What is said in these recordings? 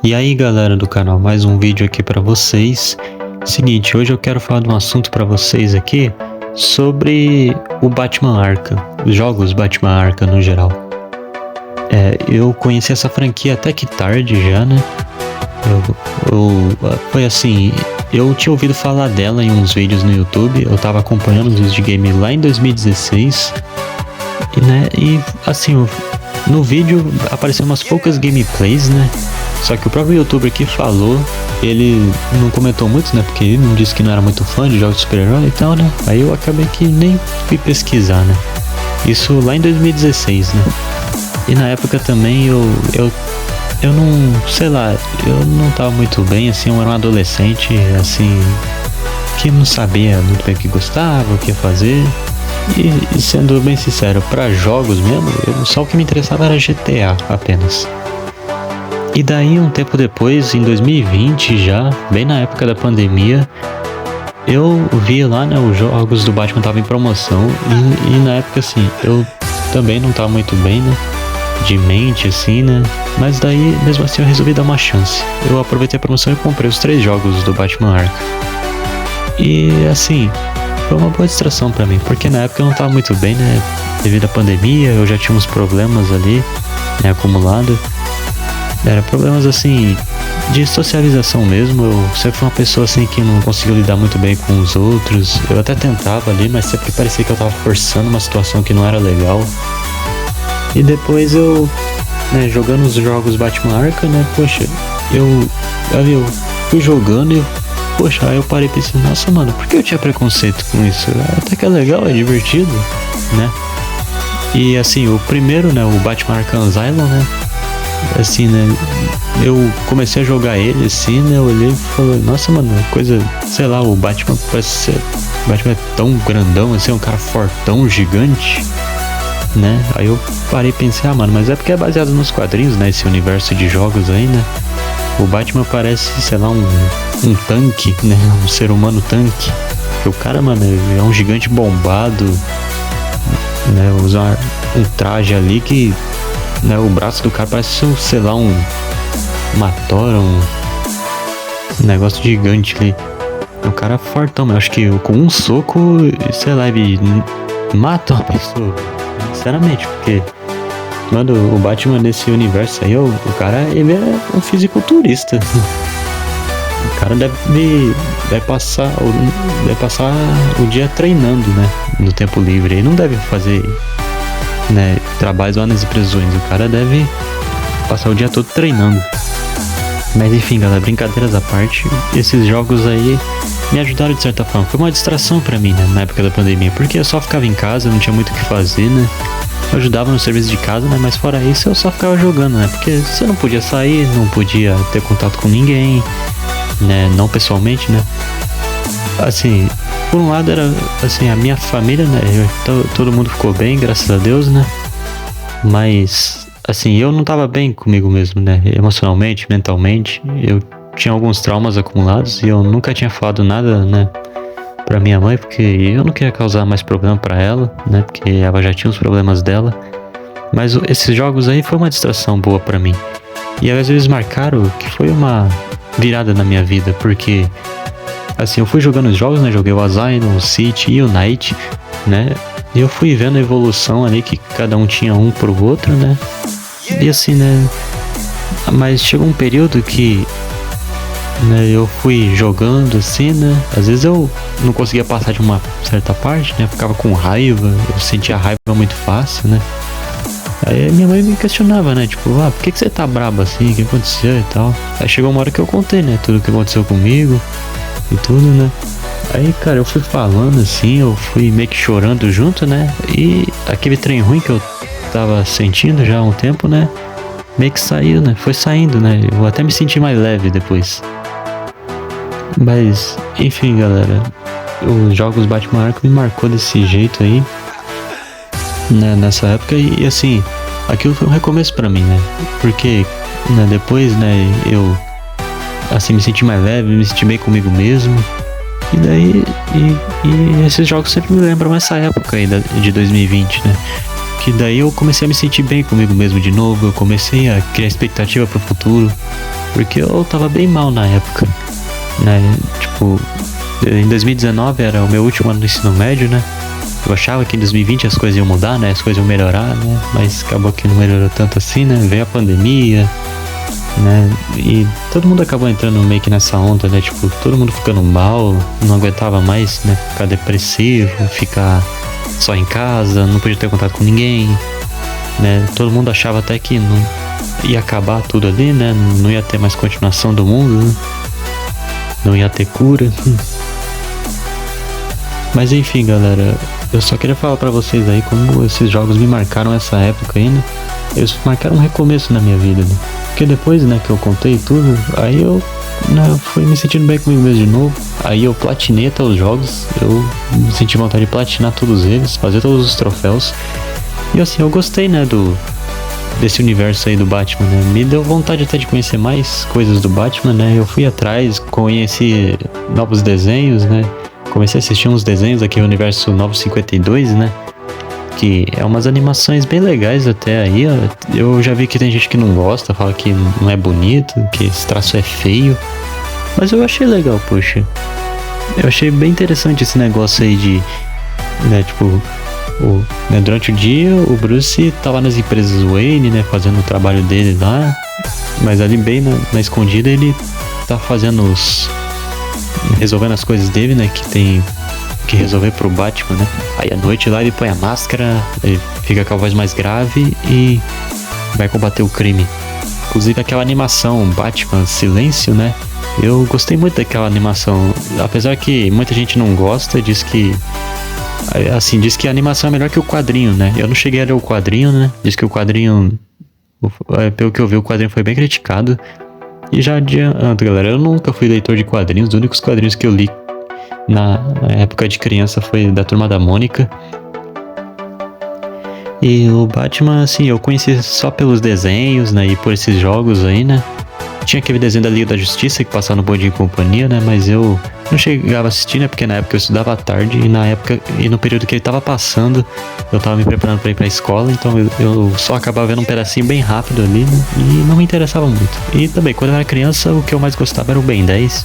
E aí galera do canal, mais um vídeo aqui pra vocês. Seguinte, hoje eu quero falar de um assunto pra vocês aqui sobre o Batman Arkham, os jogos Batman Arkham no geral. Eu conheci essa franquia até que tarde já, né? Foi assim, eu tinha ouvido falar dela em uns vídeos no YouTube, eu tava acompanhando os vídeos de game lá em 2016, e assim, no vídeo apareceram umas poucas gameplays, né? Só que o próprio youtuber que falou, ele não comentou muito, né? Porque ele não disse que não era muito fã de jogos de super-herói e tal, né? Aí eu acabei que nem fui pesquisar, né? Isso lá em 2016, né? E na época também eu não, sei lá, eu não tava muito bem, assim, eu era um adolescente, assim, que não sabia muito bem o que gostava, o que ia fazer. E sendo bem sincero, pra jogos mesmo, só o que me interessava era GTA apenas. E daí, um tempo depois, em 2020 já, bem na época da pandemia, eu vi lá, né, os jogos do Batman estavam em promoção e na época, assim, eu também não tava muito bem, né, de mente, assim, né, mas daí, mesmo assim, eu resolvi dar uma chance. Eu aproveitei a promoção e comprei os 3 jogos do Batman Arkham. E, assim, foi uma boa distração pra mim, porque na época eu não tava muito bem, né, devido à pandemia, eu já tinha uns problemas ali, né, acumulado. Era problemas assim, de socialização mesmo. Eu sempre fui uma pessoa assim que não conseguiu lidar muito bem com os outros. Eu até tentava ali, mas sempre parecia que eu tava forçando uma situação que não era legal. E depois eu, né, jogando os jogos Batman Arkham, né, poxa, eu fui jogando e, poxa, aí eu parei pensando, nossa, mano, por que eu tinha preconceito com isso? Até que é legal, é divertido, né? E assim, o primeiro, né, o Batman Arkham Asylum, né, assim, né, eu comecei a jogar ele, assim, né, eu olhei e falei, nossa, mano, coisa, sei lá, o Batman parece ser, o Batman é tão grandão, assim, é um cara fortão, gigante, né, aí eu parei e pensei, mano, mas é porque é baseado nos quadrinhos, né, esse universo de jogos aí, né, o Batman parece, sei lá, um tanque, né, um ser humano tanque, porque o cara, mano, é um gigante bombado, né, usa um traje ali que, né, o braço do cara parece, sei lá, uma tora, um negócio gigante ali. O cara é fortão, mas acho que com um soco, sei lá, ele mata uma pessoa. Sinceramente, porque, mano, o Batman nesse universo aí, o cara, ele é um fisiculturista. O cara deve passar o dia treinando, né, no tempo livre. Ele não deve fazer, né, trabalhos lá nas prisões. O cara deve passar o dia todo treinando. Mas enfim, galera, brincadeiras à parte, esses jogos aí me ajudaram de certa forma. Foi uma distração pra mim, né, na época da pandemia, porque eu só ficava em casa, não tinha muito o que fazer, né. Eu ajudava no serviço de casa, né, mas fora isso eu só ficava jogando, né, porque você não podia sair, não podia ter contato com ninguém, né, não pessoalmente, né. Assim, por um lado era, assim, a minha família, né, todo mundo ficou bem, graças a Deus, né, mas, assim, eu não tava bem comigo mesmo, né, emocionalmente, mentalmente, eu tinha alguns traumas acumulados e eu nunca tinha falado nada, né, pra minha mãe, porque eu não queria causar mais problema pra ela, né, porque ela já tinha os problemas dela, mas esses jogos aí foi uma distração boa pra mim, e às vezes marcaram que foi uma virada na minha vida, porque assim, eu fui jogando os jogos, né, joguei o Asylum, o City e o Night, né, e eu fui vendo a evolução ali, que cada um tinha um pro outro, né, e assim, né, mas chegou um período que, né, eu fui jogando assim, né, às vezes eu não conseguia passar de uma certa parte, né, ficava com raiva, eu sentia raiva muito fácil, né, aí minha mãe me questionava, né, tipo, por que você tá brabo assim, o que aconteceu e tal, aí chegou uma hora que eu contei, né, tudo o que aconteceu comigo e tudo, né. Aí, cara, eu fui falando assim, eu fui meio que chorando junto, né, e aquele trem ruim que eu tava sentindo já há um tempo, né, meio que saiu, né, foi saindo, né, eu até me senti mais leve depois. Mas, enfim, galera, os jogos Batman Arkham me marcou desse jeito aí, né, nessa época, e assim, aquilo foi um recomeço pra mim, né, porque, né, depois, né, eu, assim, me senti mais leve, me senti bem comigo mesmo. E daí, e esses jogos sempre me lembram essa época aí de 2020, né? que daí eu comecei a me sentir bem comigo mesmo de novo, eu comecei a criar expectativa pro futuro, porque eu tava bem mal na época, né? Tipo, em 2019 era o meu último ano do ensino médio, né? Eu achava que em 2020 as coisas iam mudar, né? As coisas iam melhorar, né? Mas acabou que não melhorou tanto assim, né? Veio a pandemia, né? E todo mundo acabou entrando meio que nessa onda, né? Tipo, todo mundo ficando mal, não aguentava mais, né? Ficar depressivo, ficar só em casa, não podia ter contato com ninguém, né? Todo mundo achava até que não ia acabar tudo ali, né? Não ia ter mais continuação do mundo, né? Não ia ter cura. Mas enfim, galera, eu só queria falar pra vocês aí como esses jogos me marcaram essa época aí, né? Eles marcaram um recomeço na minha vida, né? Porque depois, né, que eu contei tudo, aí eu, né, fui me sentindo bem comigo mesmo de novo. Aí eu platinei até os jogos, eu me senti vontade de platinar todos eles, fazer todos os troféus. E assim, eu gostei, né, desse universo aí do Batman, né? Me deu vontade até de conhecer mais coisas do Batman, né? Eu fui atrás, conheci novos desenhos, né? Comecei a assistir uns desenhos aqui no universo 952, né? Que é umas animações bem legais até aí, ó. Eu já vi que tem gente que não gosta, fala que não é bonito, que esse traço é feio. Mas eu achei legal, poxa. Eu achei bem interessante esse negócio aí de, né, tipo, né, durante o dia o Bruce tava nas empresas Wayne, né, fazendo o trabalho dele lá. Mas ali bem na escondida ele tá fazendo resolvendo as coisas dele, né, que tem que resolver pro Batman, né. Aí à noite lá ele põe a máscara, ele fica com a voz mais grave e vai combater o crime. Inclusive aquela animação Batman Silêncio, né, eu gostei muito daquela animação, apesar que muita gente não gosta, diz que a animação é melhor que o quadrinho, né. Eu não cheguei a ler o quadrinho, né, diz que o quadrinho, pelo que eu vi, o quadrinho foi bem criticado. E já adianto, galera, eu nunca fui leitor de quadrinhos. Os únicos quadrinhos que eu li na época de criança foi da Turma da Mônica. E o Batman, assim, eu conheci só pelos desenhos, né, e por esses jogos aí, né. Tinha aquele desenho da Liga da Justiça que passava no Bom Dia e Companhia, né, mas eu não chegava a assistir, né, porque na época eu estudava à tarde e no período que ele tava passando, eu tava me preparando pra ir pra escola, então eu só acabava vendo um pedacinho bem rápido ali, né, e não me interessava muito. E também, quando eu era criança, o que eu mais gostava era o Ben 10,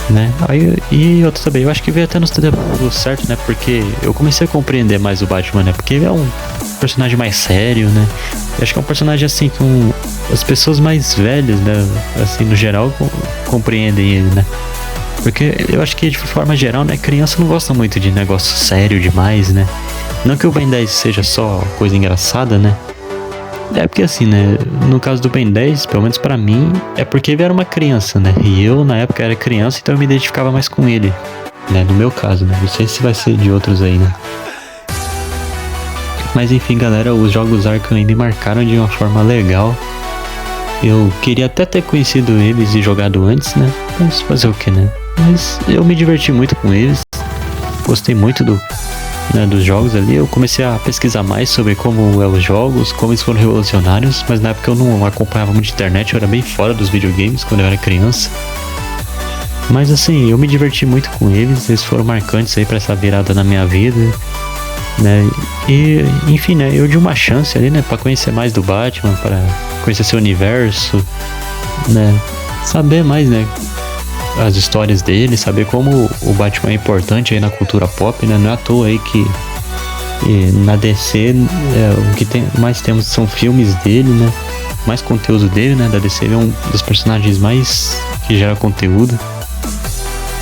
né, e outro também, eu acho que veio até no tempo certo, né, porque eu comecei a compreender mais o Batman, né, porque ele é um personagem mais sério, né, eu acho que é um personagem assim com as pessoas mais velhas, né, assim, no geral, compreendem ele, né. Porque eu acho que de forma geral, né, criança não gosta muito de negócio sério demais, né. Não que o Ben 10 seja só coisa engraçada, né. É porque assim, né, no caso do Ben 10, pelo menos pra mim, é porque ele era uma criança, né. E eu, na época, era criança, então eu me identificava mais com ele, né, no meu caso, né. Não sei se vai ser de outros aí, né. Mas enfim, galera, os jogos Arkham me marcaram de uma forma legal. Eu queria até ter conhecido eles e jogado antes, né? Mas fazer o que, né? Mas eu me diverti muito com eles. Gostei muito dos jogos ali. Eu comecei a pesquisar mais sobre como os jogos, como eles foram revolucionários. Mas na época eu não acompanhava muito a internet, eu era bem fora dos videogames quando eu era criança. Mas assim, eu me diverti muito com eles. Eles foram marcantes aí pra essa virada na minha vida, né? E enfim, né, eu dei uma chance ali, né, pra conhecer mais do Batman, para conhecer seu universo, né, saber mais, né, as histórias dele, saber como o Batman é importante aí na cultura pop, né, não é à toa aí que na DC o que mais temos são filmes dele, né, mais conteúdo dele, né, da DC ele é um dos personagens mais que gera conteúdo.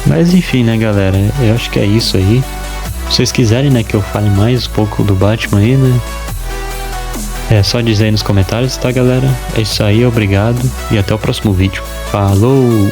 Mas enfim, né, galera, eu acho que é isso aí. Se vocês quiserem, né, que eu fale mais um pouco do Batman aí, né, é só dizer aí nos comentários, tá, galera? É isso aí, obrigado e até o próximo vídeo. Falou!